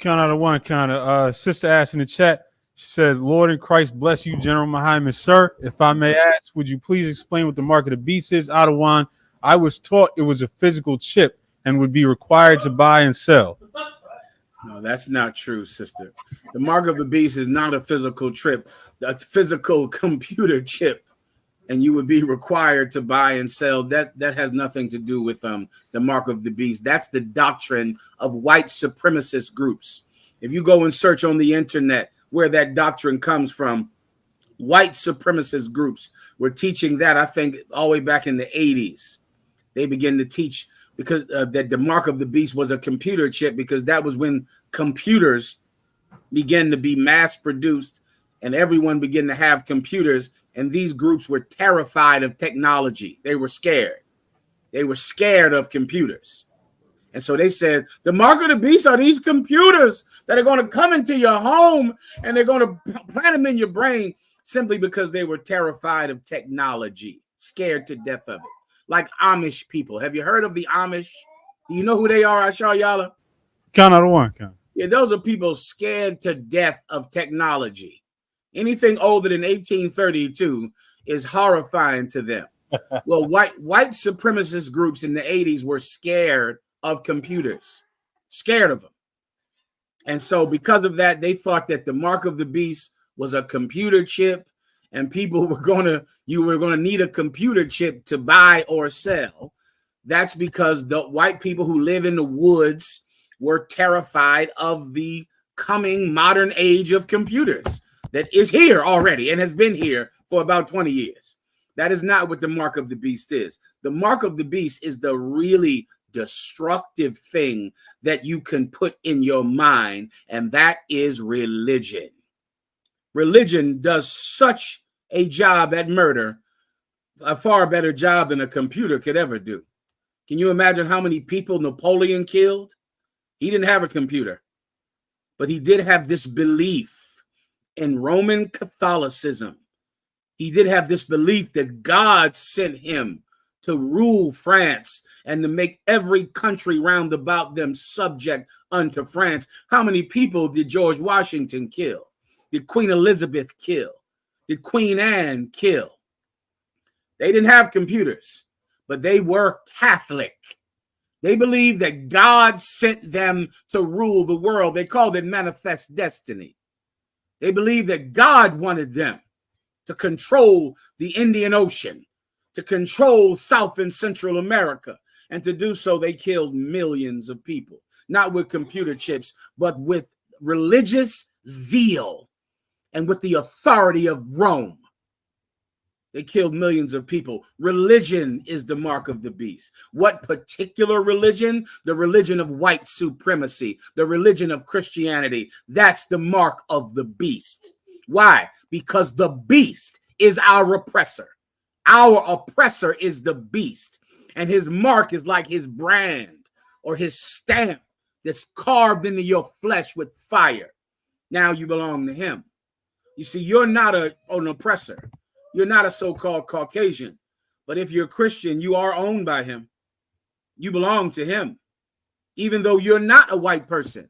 Count out of one, kind of. Sister asked in the chat, she said, Lord in Christ bless you, General Mahayaman. Sir, if I may ask, would you please explain what the mark of the beast is? Out of one, I was taught it was a physical chip and would be required to buy and sell. No, that's not true, sister. The mark of the beast is not a physical chip, a physical computer chip, and you would be required to buy and sell. That has nothing to do with the mark of the beast. That's the doctrine of white supremacist groups. If you go and search on the internet where that doctrine comes from, white supremacist groups were teaching that, I think, all the way back in the 80s. They began to teach because that the mark of the beast was a computer chip, because that was when computers began to be mass produced and everyone began to have computers. And these groups were terrified of technology. They were scared. They were scared of computers. And so they said, the mark of the beast are these computers that are going to come into your home and they're going to plant them in your brain, simply because they were terrified of technology, scared to death of it. Like Amish people. Have you heard of the Amish? Do you know who they are, Ashayala? Count out of one, count. Yeah, those are people scared to death of technology. Anything older than 1832 is horrifying to them. Well, white supremacist groups in the 80s were scared of computers, scared of them. And so because of that, they thought that the mark of the beast was a computer chip, and people you were going to need a computer chip to buy or sell. That's because the white people who live in the woods were terrified of the coming modern age of computers that is here already and has been here for about 20 years. That is not what the mark of the beast is. The mark of the beast is the really destructive thing that you can put in your mind, and that is religion. Religion does such a job at murder, a far better job than a computer could ever do. Can you imagine how many people Napoleon killed? He didn't have a computer, but he did have this belief in Roman Catholicism. He did have this belief that God sent him to rule France and to make every country round about them subject unto France. How many people did George Washington kill? Did Queen Elizabeth kill? Did Queen Anne kill? They didn't have computers, but they were Catholic. They believed that God sent them to rule the world. They called it manifest destiny. They believed that God wanted them to control the Indian Ocean, to control South and Central America. And to do so, they killed millions of people, not with computer chips, but with religious zeal and with the authority of Rome. They killed millions of people. Religion is the mark of the beast. What particular religion? The religion of white supremacy, the religion of Christianity. That's the mark of the beast. Why? Because the beast is our oppressor. Our oppressor is the beast. And his mark is like his brand or his stamp that's carved into your flesh with fire. Now you belong to him. You see, you're not an oppressor. You're not a so-called Caucasian. But if you're Christian, you are owned by him. You belong to him, even though you're not a white person.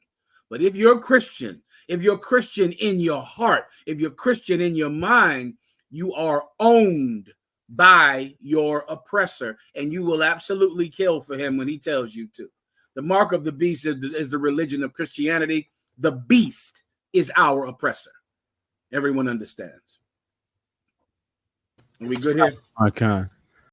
But if you're Christian in your heart, if you're Christian in your mind, you are owned by your oppressor, and you will absolutely kill for him when he tells you to. The mark of the beast is the religion of Christianity. The beast is our oppressor. Everyone understands. Are we good here? I can.